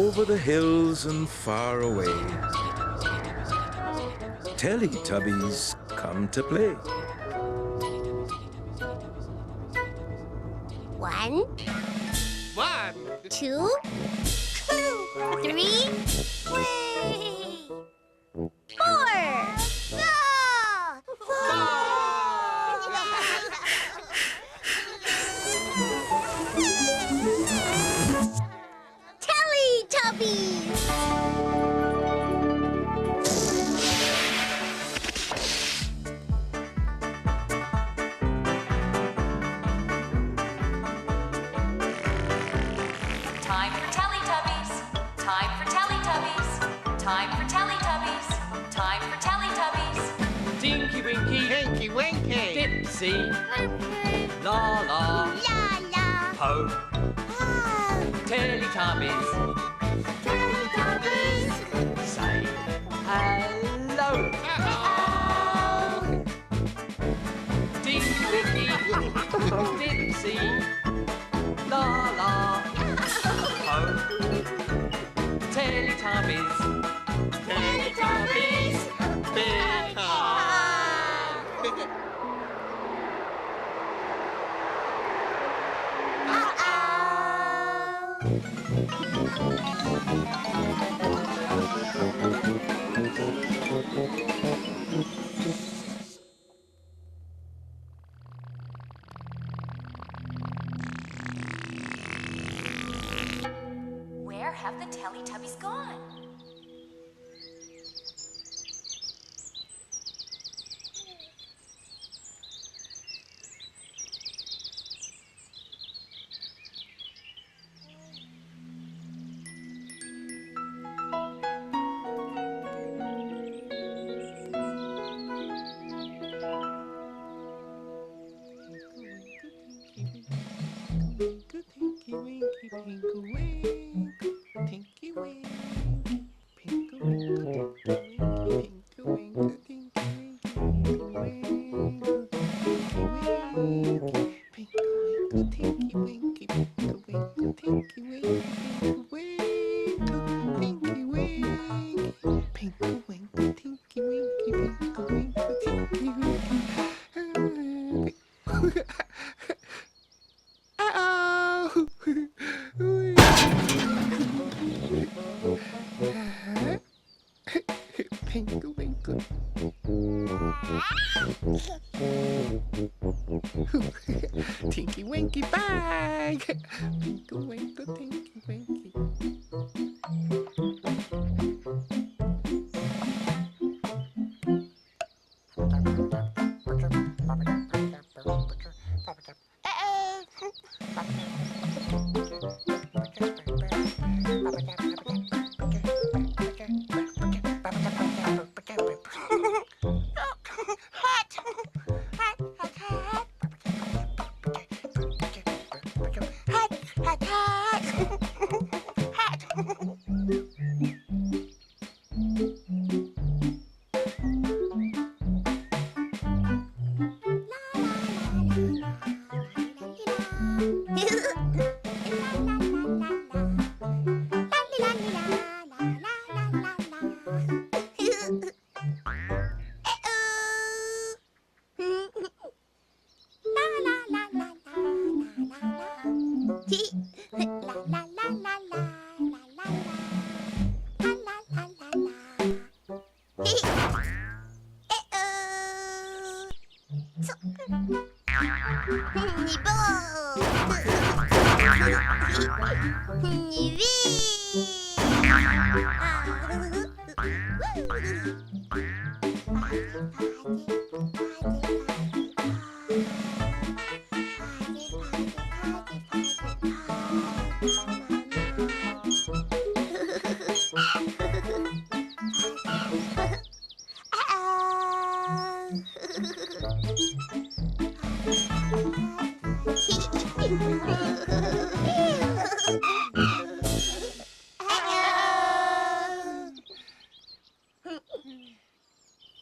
over the hills and far away, Teletubbies come to play. 1, 2, 3, play! 4! Teletubbies! Time for Teletubbies. Time for Teletubbies. Time for Teletubbies. Time for Teletubbies. Tinky Winky, Tinky Winky, Dipsy, La La, La la! Po, Ah! Teletubbies. Teletubbies! Say hello. Tinky Winky, Dipsy, La La, Po, Teletubbies. Teletubbies! Big Where have the Teletubbies gone? Tinky Winky, Pinky Wink, Tinky Wink, Pinky Wink, Tinky Wink, Tinky Wink, Tinky Winky, Pinky Wink, Tinky Wink, Tinky Wink, Pinky Wink, Tinky Winky, Pinky Wink, Tinky Winky. Uh-oh! Pinky Winkle. Tinky Winky bag. Pinky Winkle, Tinky Winky.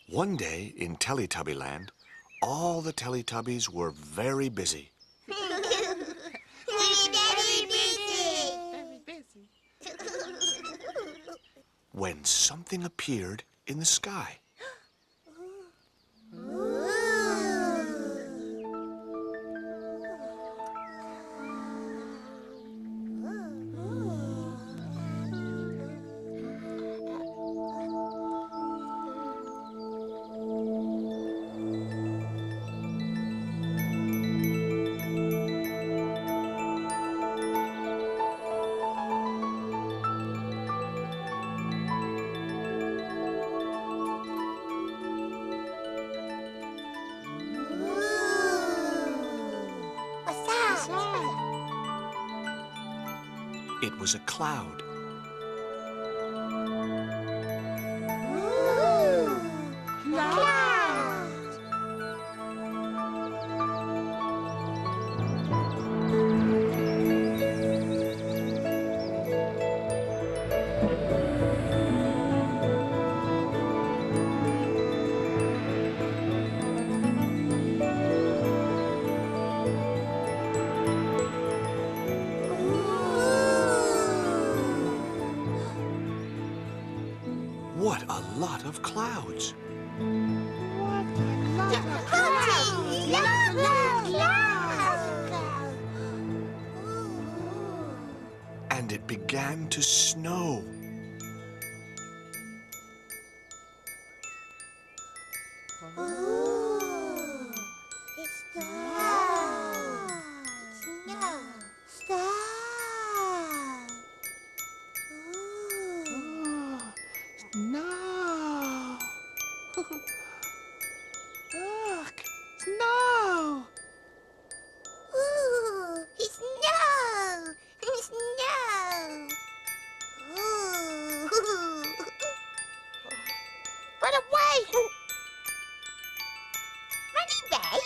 One day in Teletubbyland, all the Teletubbies were very busy. Very busy. Very busy. when something appeared in the sky. What's that? It was a cloud. Cloud. What a lot of clouds! And it began to snow. Snow. Look, snow. It's snow! It's snow! Run away! Run away!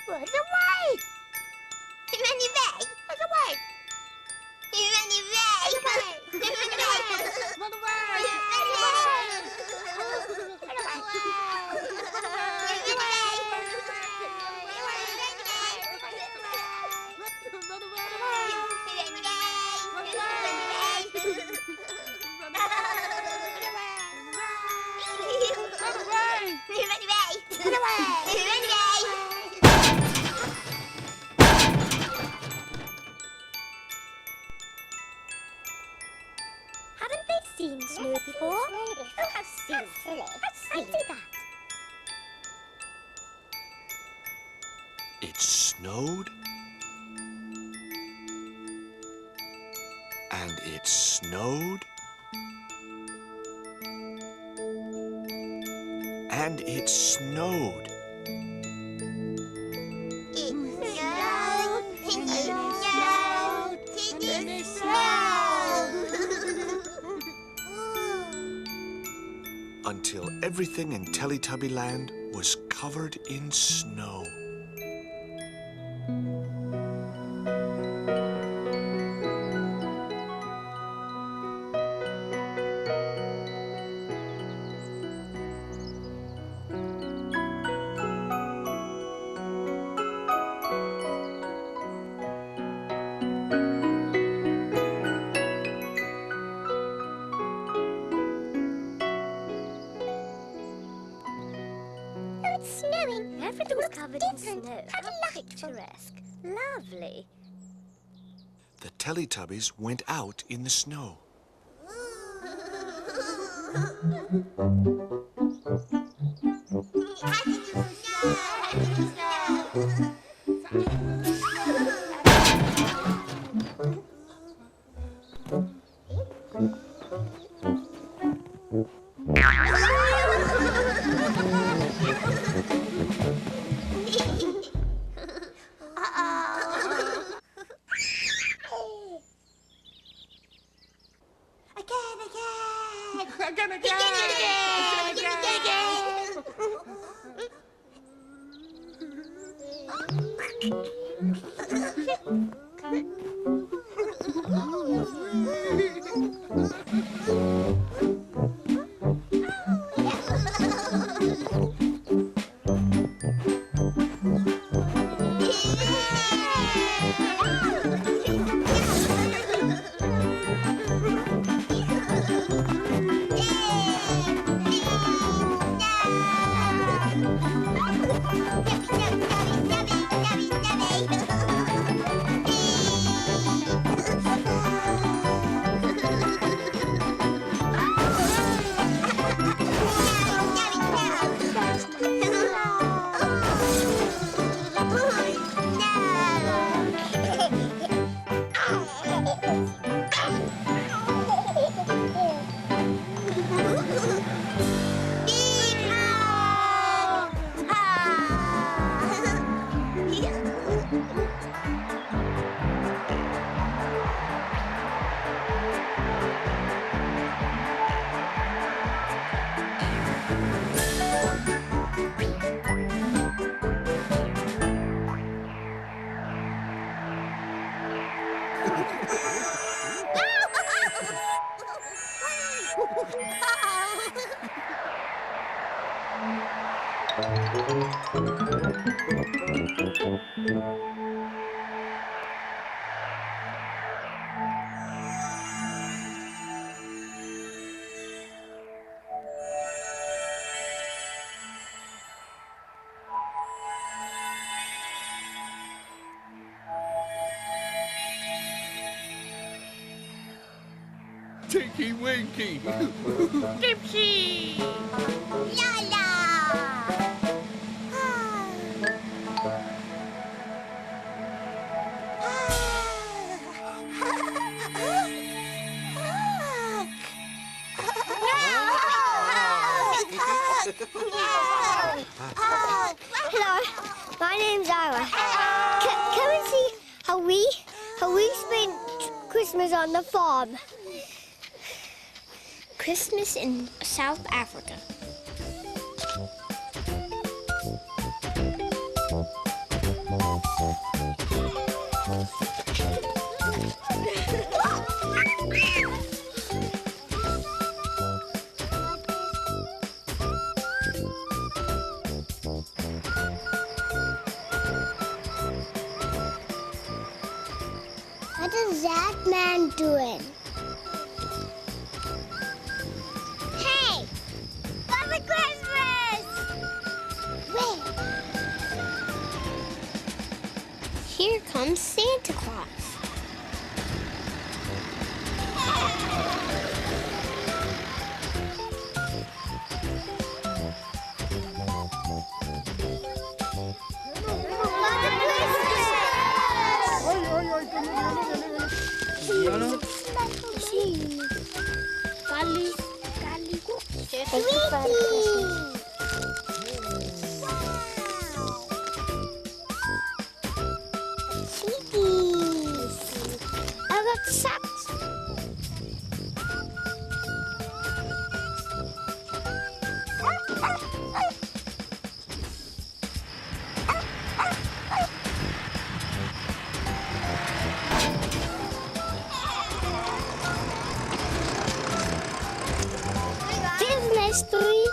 Run away! Run away! Run away! Run Haven't they seen snow before? Oh, how silly. How silly that. It snowed. And it snowed. And it snowed. Until everything in Teletubby Land was covered in snow. It's snowing. Everything's covered in snow. How picturesque. Lovely. The Teletubbies went out in the snow. Tinky Winky. Dipsy! La la! Hello, my name's Ira. Come and see how we spend Christmas on the farm. Christmas in South Africa. What is that man doing? Hey! Father Christmas! Where? Here comes Santa Claus. I got socks. There's my story.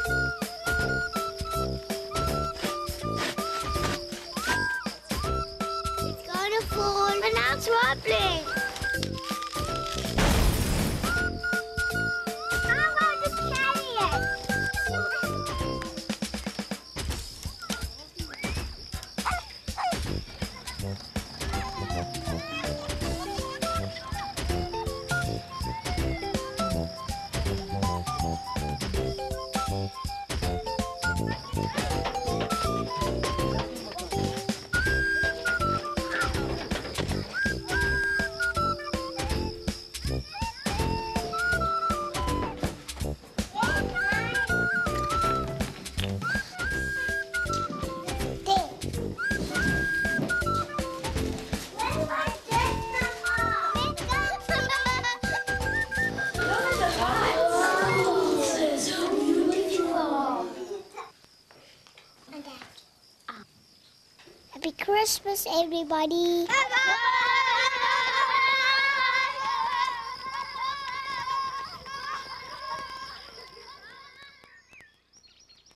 It's gonna fall, but now it's wobbling. I'm going to carry it. Happy Christmas, everybody. Bye-bye.